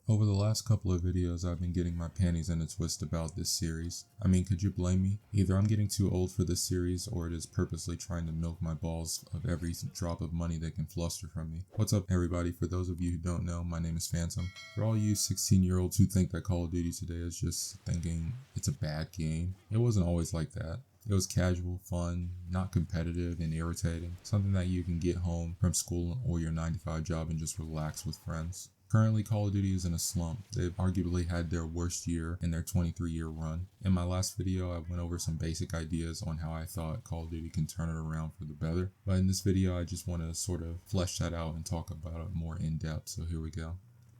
Over the last couple of videos, I've been getting my panties in a twist about this series. I mean, could you blame me? Either I'm getting too old for this series, or it is purposely trying to milk my balls of every drop of money they can fluster from me. What's up, everybody? For those of you who don't know, my name is Phantom. For all you 16-year-olds who think that Call of Duty today is just thinking it's a bad game, it wasn't always like that. It was casual, fun, not competitive and irritating. Something that you can get home from school or your 9-to-5 job and just relax with friends. Currently, Call of Duty is in a slump. They've arguably had their worst year in their 23-year run. In my last video, I went over some basic ideas on how I thought Call of Duty can turn it around for the better. But in this video, I just want to sort of flesh that out and talk about it more in depth. So here we go.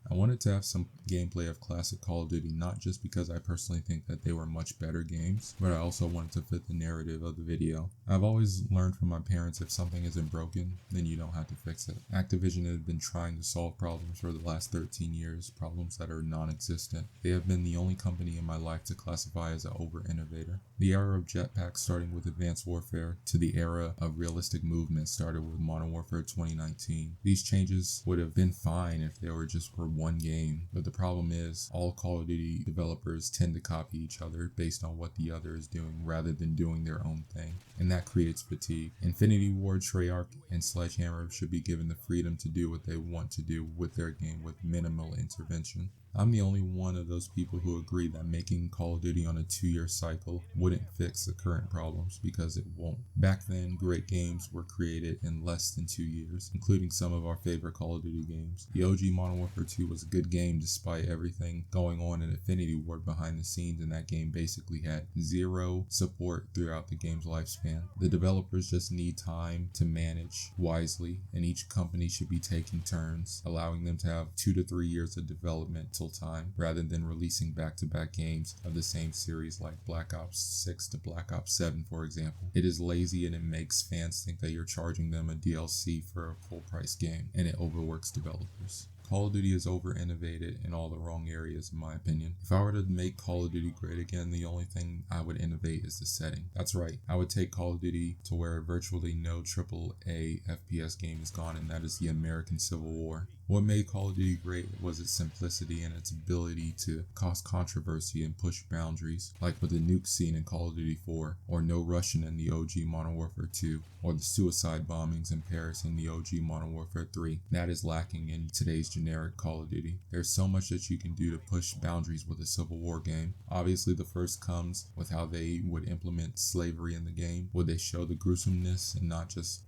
I wanted to have some gameplay of classic Call of Duty, not just because I personally think that they were much better games, but I also wanted to fit the narrative of the video. I've always learned from my parents, if something isn't broken, then you don't have to fix it. Activision has been trying to solve problems for the last 13 years, problems that are non-existent. They have been the only company in my life to classify as an over-innovator. The era of jetpacks starting with Advanced Warfare to the era of realistic movement started with Modern Warfare 2019. These changes would have been fine if they were just for one game, but the problem is all Call of Duty developers tend to copy each other based on what the other is doing rather than doing their own thing, and that creates fatigue. Infinity Ward, Treyarch, and Sledgehammer should be given the freedom to do what they want to do with their game with minimal intervention. I'm the only one of those people who agree that making Call of Duty on a 2-year cycle wouldn't fix the current problems, because it won't. Back then, great games were created in less than 2 years, including some of our favorite Call of Duty games. The OG Modern Warfare 2 was a good game despite everything going on in Infinity Ward behind the scenes, and that game basically had zero support throughout the game's lifespan. The developers just need time to manage wisely, and each company should be taking turns, allowing them to have 2 to 3 years of development till time, rather than releasing back-to-back games of the same series like Black Ops 6 to Black Ops 7, for example. It is lazy, and it makes fans think that you're charging them a DLC for a full-price game, and it overworks developers. Call of Duty is over-innovated in all the wrong areas, in my opinion. If I were to make Call of Duty great again, the only thing I would innovate is the setting. That's right, I would take Call of Duty to where virtually no AAA FPS game is gone, and that is the American Civil War. What made Call of Duty great was its simplicity and its ability to cause controversy and push boundaries, like with the nuke scene in Call of Duty 4, or no Russian in the OG Modern Warfare 2, or the suicide bombings in Paris in the OG Modern Warfare 3. That is lacking in today's generic Call of Duty. There's so much that you can do to push boundaries with a Civil War game. Obviously, the first comes with how they would implement slavery in the game. Would they show the gruesomeness and not just,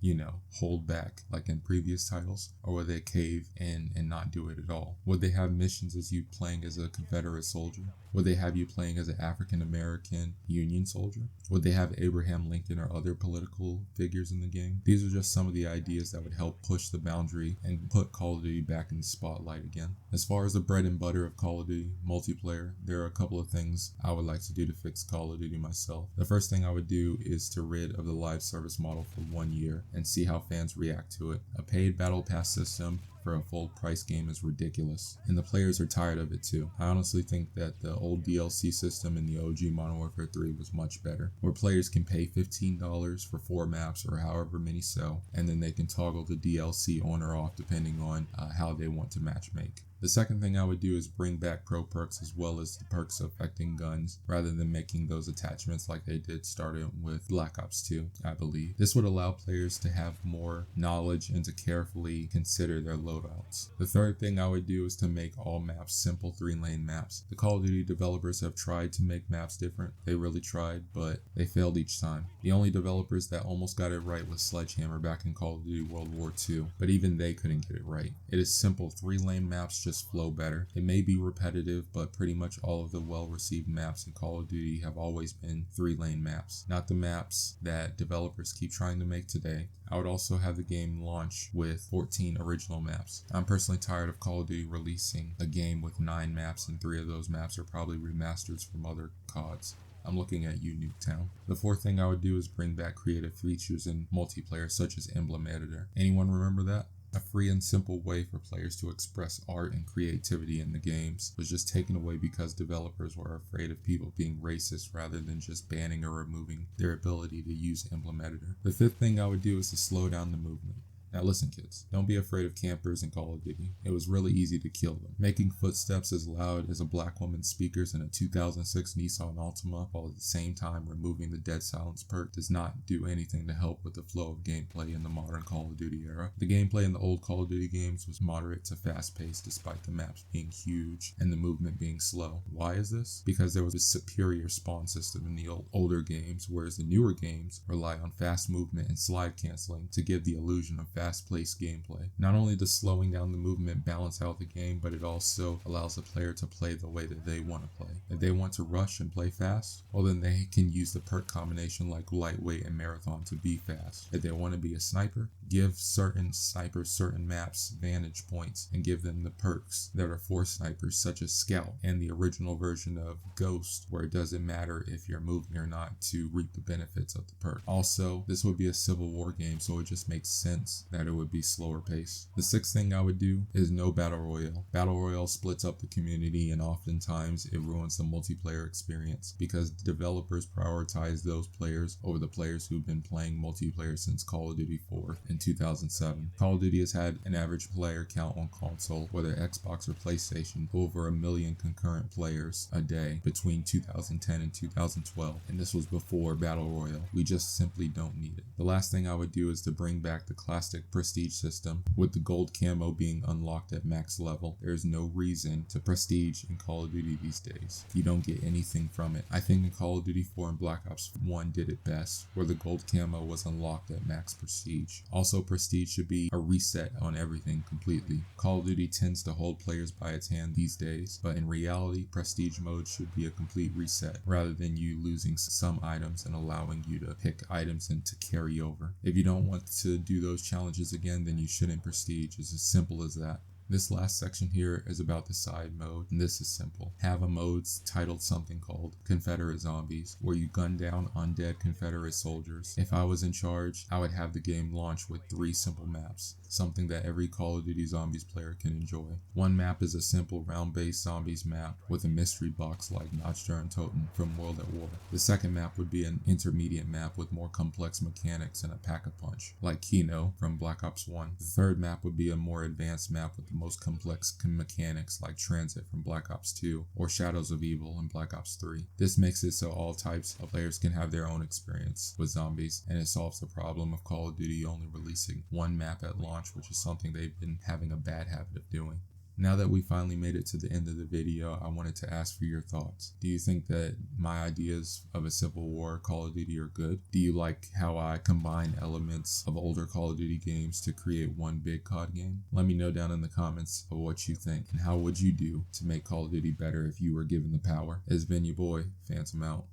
hold back like in previous titles? Or would they cave in and not do it at all? Would they have missions as you playing as a Confederate soldier? Would they have you playing as an African American Union soldier? Would they have Abraham Lincoln or other political figures in the game? These are just some of the ideas that would help push the boundary and put Call of Duty back in the spotlight again. As far as the bread and butter of Call of Duty multiplayer, there are a couple of things I would like to do to fix Call of Duty myself. The first thing I would do is to rid of the live service model for 1 year and see how fans react to it. A paid battle pass system for a full price game is ridiculous, and the players are tired of it too. I honestly think that the old DLC system in the OG Modern Warfare 3 was much better, where players can pay $15 for 4 maps or however many sell, and then they can toggle the DLC on or off depending on how they want to matchmake. The second thing I would do is bring back pro perks as well as the perks affecting guns, rather than making those attachments like they did starting with Black Ops 2, I believe. This would allow players to have more knowledge and to carefully consider their loadouts. The third thing I would do is to make all maps simple 3-lane maps. The Call of Duty developers have tried to make maps different. They really tried, but they failed each time. The only developers that almost got it right was Sledgehammer back in Call of Duty World War II, but even they couldn't get it right. It is simple 3-lane maps just flow better. It may be repetitive, but pretty much all of the well-received maps in Call of Duty have always been 3-lane maps, not the maps that developers keep trying to make today. I would also have the game launch with 14 original maps. I'm personally tired of Call of Duty releasing a game with 9 maps, and 3 of those maps are probably remasters from other CODs. I'm looking at you, Nuketown. The fourth thing I would do is bring back creative features in multiplayer such as Emblem Editor. Anyone remember that? A free and simple way for players to express art and creativity in the games was just taken away because developers were afraid of people being racist rather than just banning or removing their ability to use Emblem Editor. The fifth thing I would do is to slow down the movement. Now listen kids, don't be afraid of campers in Call of Duty. It was really easy to kill them. Making footsteps as loud as a black woman's speakers in a 2006 Nissan Altima while at the same time removing the dead silence perk does not do anything to help with the flow of gameplay in the modern Call of Duty era. The gameplay in the old Call of Duty games was moderate to fast paced despite the maps being huge and the movement being slow. Why is this? Because there was a superior spawn system in the older games, whereas the newer games rely on fast movement and slide canceling to give the illusion of fast-paced gameplay. Not only does slowing down the movement balance out the game, but it also allows the player to play the way that they want to play. If they want to rush and play fast, well then they can use the perk combination like lightweight and marathon to be fast. If they want to be a sniper, give certain snipers certain maps vantage points and give them the perks that are for snipers such as Scout and the original version of Ghost where it doesn't matter if you're moving or not to reap the benefits of the perk. Also, this would be a Civil War game, so it just makes sense that it would be slower paced. The sixth thing I would do is no Battle Royale. Battle Royale splits up the community and oftentimes it ruins the multiplayer experience because developers prioritize those players over the players who've been playing multiplayer since Call of Duty 4 in 2007. Call of Duty has had an average player count on console, whether Xbox or PlayStation, over 1 million concurrent players a day between 2010 and 2012, and this was before Battle Royale. We just simply don't need it. The last thing I would do is to bring back the classic prestige system, with the gold camo being unlocked at max level. There's no reason to prestige in Call of Duty these days. You don't get anything from it. I think in Call of Duty 4 and Black Ops 1 did it best, where the gold camo was unlocked at max prestige. Also, prestige should be a reset on everything completely. Call of Duty tends to hold players by its hand these days, but in reality, prestige mode should be a complete reset, rather than you losing some items and allowing you to pick items and to carry over. If you don't want to do those challenges again, then you shouldn't prestige. It's as simple as that. This last section here is about the side mode, and this is simple. Have a mode titled something called Confederate Zombies, where you gun down undead Confederate soldiers. If I was in charge, I would have the game launch with 3 simple maps, something that every Call of Duty Zombies player can enjoy. One map is a simple round-based zombies map with a mystery box like Notchner and Toten from World at War. The second map would be an intermediate map with more complex mechanics and a pack-a-punch, like Kino from Black Ops 1. The third map would be a more advanced map with the most complex mechanics like Transit from Black Ops 2 or Shadows of Evil in Black Ops 3. This makes it so all types of players can have their own experience with zombies, and it solves the problem of Call of Duty only releasing one map at launch, which is something they've been having a bad habit of doing. Now that we finally made it to the end of the video, I wanted to ask for your thoughts. Do you think that my ideas of a Civil War Call of Duty are good? Do you like how I combine elements of older Call of Duty games to create one big COD game? Let me know down in the comments of what you think, and how would you do to make Call of Duty better if you were given the power. It's been your boy, Phantom out.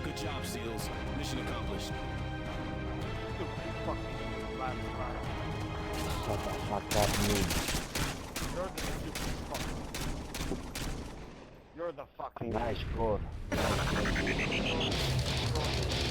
Good job, SEALs. Mission accomplished. Shut the fuck up, me. You're the fucking Nice score.